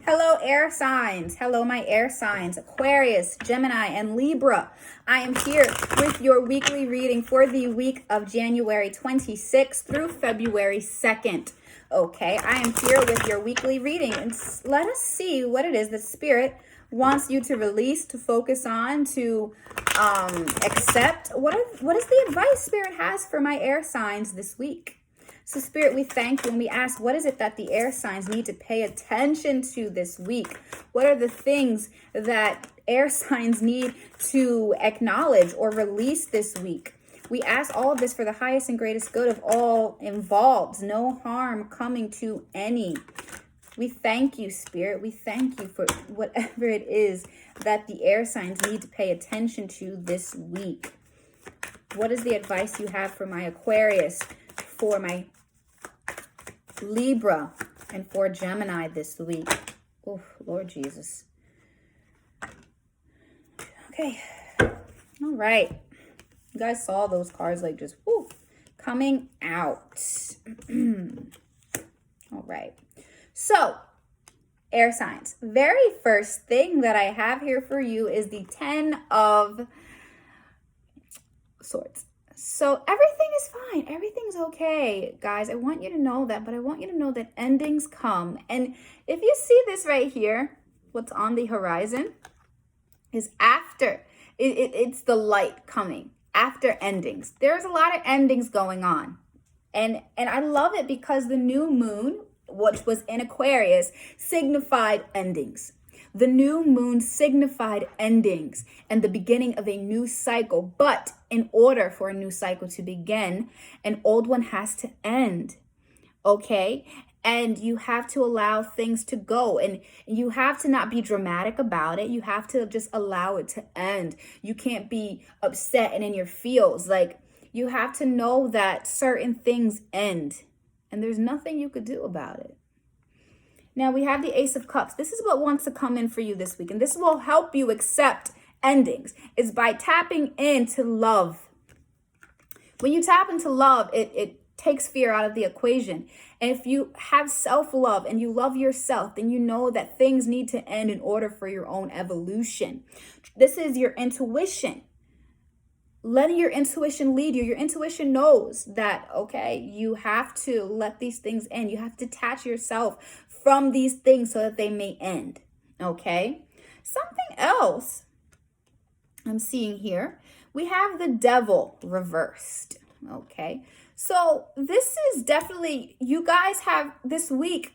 Hello, air signs. Hello, my air signs, Aquarius, Gemini, and Libra. I am here with your weekly reading for the week of January 26th through February 2nd. Okay, I am here with your weekly reading, and let us see what it is that Spirit wants you to release, to focus on, to accept. What is the advice Spirit has for my air signs this week? So Spirit, we thank you and we ask, what is it that the air signs need to pay attention to this week? What are the things that air signs need to acknowledge or release this week? We ask all of this for the highest and greatest good of all involved. No harm coming to any. We thank you, Spirit. We thank you for whatever it is that the air signs need to pay attention to this week. What is the advice you have for my Aquarius, for my Libra, and for Gemini this week? Oh, Lord Jesus. Okay. All right. You guys saw those cards like just coming out. All right. So, air signs. Very first thing that I have here for you is the 10 of Swords. So everything is fine. Everything's okay, guys. I want you to know that, but I want you to know that endings come. And if you see this right here, what's on the horizon is after. It's the light coming after endings. There's a lot of endings going on. And I love it because the new moon, which was in Aquarius, signified endings. The new moon signified endings and the beginning of a new cycle. But in order for a new cycle to begin, an old one has to end. Okay? And you have to allow things to go. And you have to not be dramatic about it. You have to just allow it to end. You can't be upset and in your feels. Like, you have to know that certain things end. And there's nothing you could do about it. Now we have the Ace of Cups. This is what wants to come in for you this week. And this will help you accept endings. It's by tapping into love. When you tap into love, it takes fear out of the equation. And if you have self-love and you love yourself, then you know that things need to end in order for your own evolution. This is your intuition. Letting your intuition lead you. Your intuition knows that, okay, you have to let these things end. You have to detach yourself from these things so that they may end, okay? Something else I'm seeing here, we have the Devil reversed, okay? So this is definitely, you guys have this week,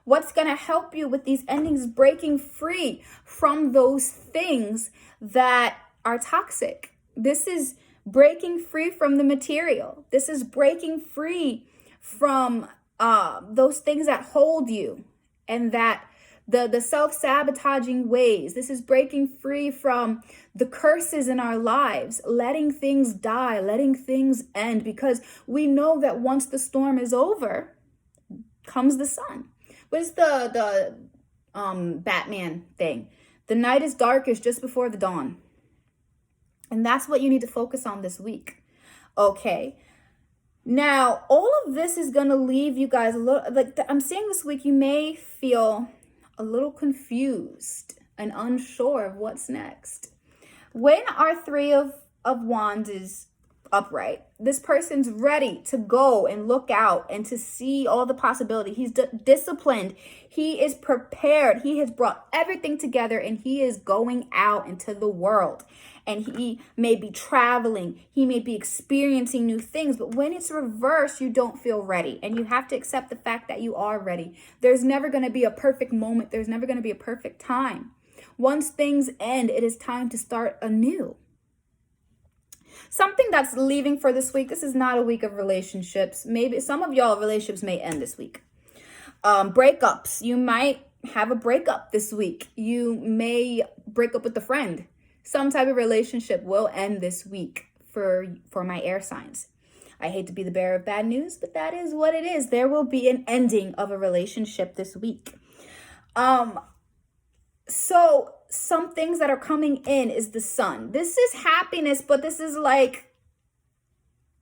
what's going to help you with these endings, breaking free from those things that are toxic. This is breaking free from the material. This is breaking free from those things that hold you and that the self-sabotaging ways. This is breaking free from the curses in our lives, letting things die, letting things end, because we know that once the storm is over, comes the sun. What is the Batman thing? The night is darkest just before the dawn. And that's what you need to focus on this week. Okay. Now, all of this is going to leave you guys a little, like I'm saying this week, you may feel a little confused and unsure of what's next. When our Three of Wands is upright, this person's ready to go and look out and to see all the possibility. He's disciplined. He is prepared. He has brought everything together and he is going out into the world. And he may be traveling. He may be experiencing new things. But when it's reversed, you don't feel ready. And you have to accept the fact that you are ready. There's never going to be a perfect moment. There's never going to be a perfect time. Once things end, it is time to start anew. Something that's leaving for this week. This is not a week of relationships. Maybe some of y'all relationships may end this week. Breakups. You might have a breakup this week. You may break up with a friend. Some type of relationship will end this week for my air signs. I hate to be the bearer of bad news, but that is what it is. There will be an ending of a relationship this week. So some things that are coming in is the sun. This is happiness, but this is like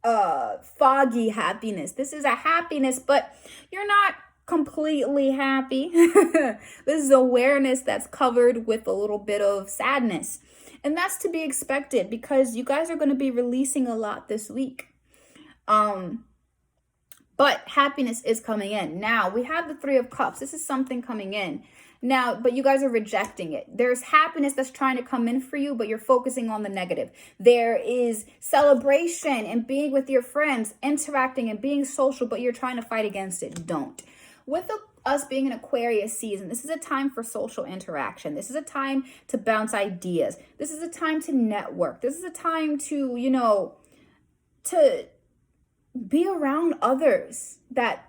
foggy happiness. This is a happiness, but you're not completely happy. This is awareness that's covered with a little bit of sadness. And that's to be expected because you guys are going to be releasing a lot this week. But happiness is coming in. Now, we have the Three of Cups. This is something coming in. Now, but you guys are rejecting it. There's happiness that's trying to come in for you, but you're focusing on the negative. There is celebration and being with your friends, interacting and being social, but you're trying to fight against it. Don't. With us being an Aquarius season, this is a time for social interaction. This is a time to bounce ideas. This is a time to network. This is a time to, to be around others that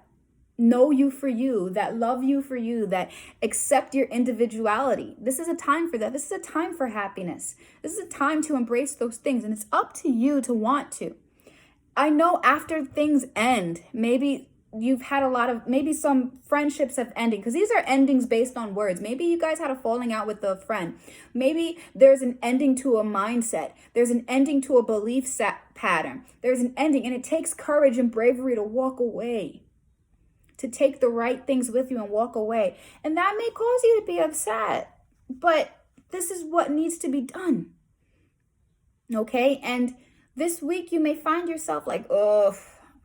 know you for you, that love you for you, that accept your individuality. This is a time for that. This is a time for happiness. This is a time to embrace those things, and it's up to you to want to. I know after things end, maybe you've had maybe some friendships have ended, because these are endings based on words. Maybe you guys had a falling out with a friend. Maybe there's an ending to a mindset. There's an ending to a belief pattern. There's an ending, and it takes courage and bravery to walk away, to take the right things with you and walk away. And that may cause you to be upset, but this is what needs to be done. Okay? And this week you may find yourself like, oh,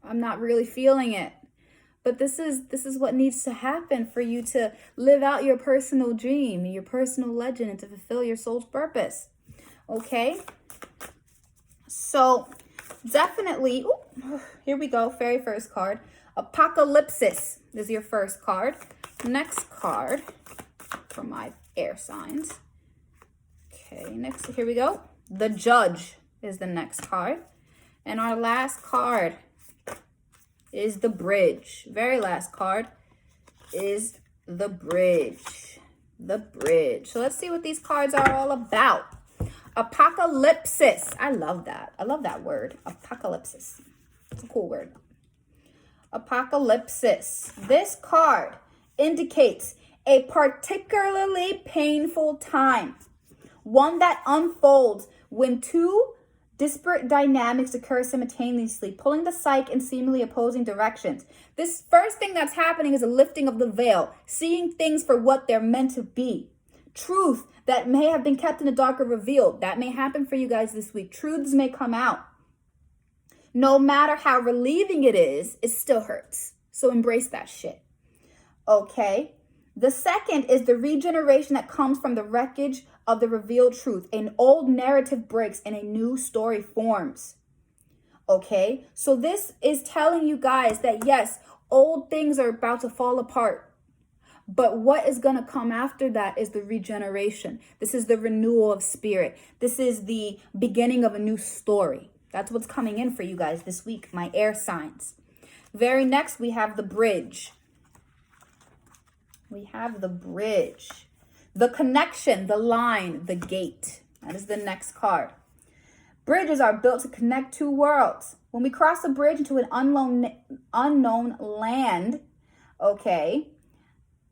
I'm not really feeling it. But this is what needs to happen for you to live out your personal dream, your personal legend, and to fulfill your soul's purpose. Okay? So definitely, here we go. Very first card. Apocalypsis is your first card. Next card for my air signs. Okay, next, here we go. The Judge is the next card. And our last card is the Bridge. Very last card is the Bridge. The Bridge. So let's see what these cards are all about. Apocalypsis. I love that. I love that word. Apocalypsis. It's a cool word. Apocalypsis. This card indicates a particularly painful time, one that unfolds when two disparate dynamics occur simultaneously, pulling the psyche in seemingly opposing directions. This first thing that's happening is a lifting of the veil, seeing things for what they're meant to be. Truth that may have been kept in the dark or revealed. That may happen for you guys this week. Truths may come out. No matter how relieving it is, it still hurts. So embrace that shit. Okay? The second is the regeneration that comes from the wreckage of the revealed truth. An old narrative breaks and a new story forms. Okay? So this is telling you guys that yes, old things are about to fall apart. But what is going to come after that is the regeneration. This is the renewal of spirit. This is the beginning of a new story. That's what's coming in for you guys this week, my air signs. Very next, we have the Bridge. We have the Bridge. The connection, the line, the gate. That is the next card. Bridges are built to connect two worlds. When we cross a bridge into an unknown land, okay,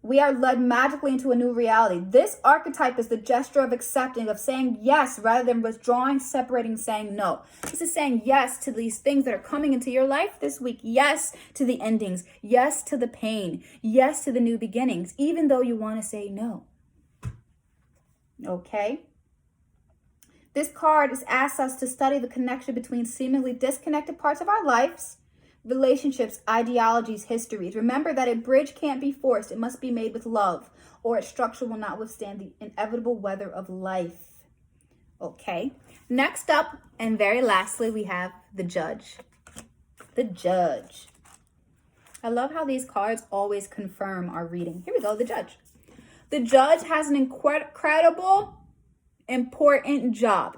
we are led magically into a new reality. This archetype is the gesture of accepting, of saying yes rather than withdrawing, separating, saying no. This is saying yes to these things that are coming into your life this week. Yes to the endings. Yes to the pain. Yes to the new beginnings, even though you want to say no. Okay? This card has asked us to study the connection between seemingly disconnected parts of our lives, relationships, ideologies, histories. Remember that a bridge can't be forced. It must be made with love, or its structure will not withstand the inevitable weather of life. Okay. Next up, and very lastly, we have the Judge. The Judge. I love how these cards always confirm our reading. Here we go, the Judge. The Judge has an incredible, important job.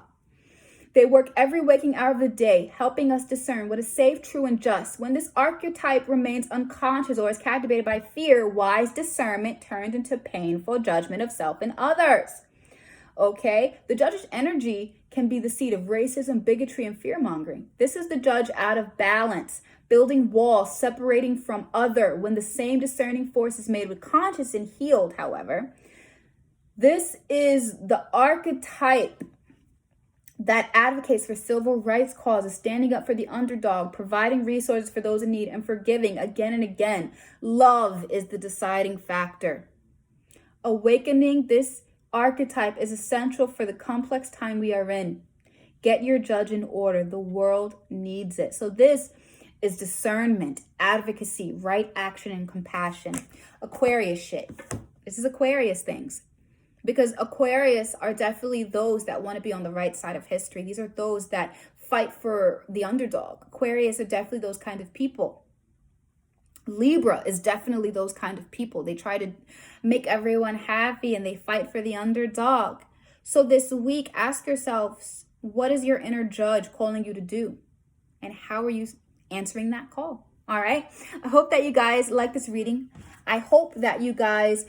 They work every waking hour of the day, helping us discern what is safe, true, and just. When this archetype remains unconscious or is captivated by fear, wise discernment turns into painful judgment of self and others. Okay? The Judge's energy can be the seed of racism, bigotry, and fear-mongering. This is the Judge out of balance, building walls, separating from other. When the same discerning force is made with conscious and healed, however, this is the archetype that advocates for civil rights causes, standing up for the underdog, providing resources for those in need, and forgiving again and again. Love is the deciding factor. Awakening this archetype is essential for the complex time we are in. Get your judge in order. The world needs it. So this is discernment, advocacy, right action, and compassion. Aquarius shit. This is Aquarius things. Because Aquarius are definitely those that want to be on the right side of history. These are those that fight for the underdog. Aquarius are definitely those kind of people. Libra is definitely those kind of people. They try to make everyone happy and they fight for the underdog. So this week, ask yourselves, what is your inner judge calling you to do? And how are you answering that call? All right. I hope that you guys like this reading. I hope that you guys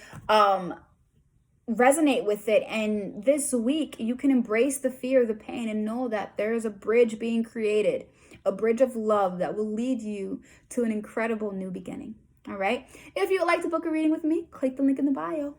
resonate with it. And this week, you can embrace the fear, the pain, and know that there is a bridge being created. A bridge of love that will lead you to an incredible new beginning. All right. If you would like to book a reading with me, click the link in the bio.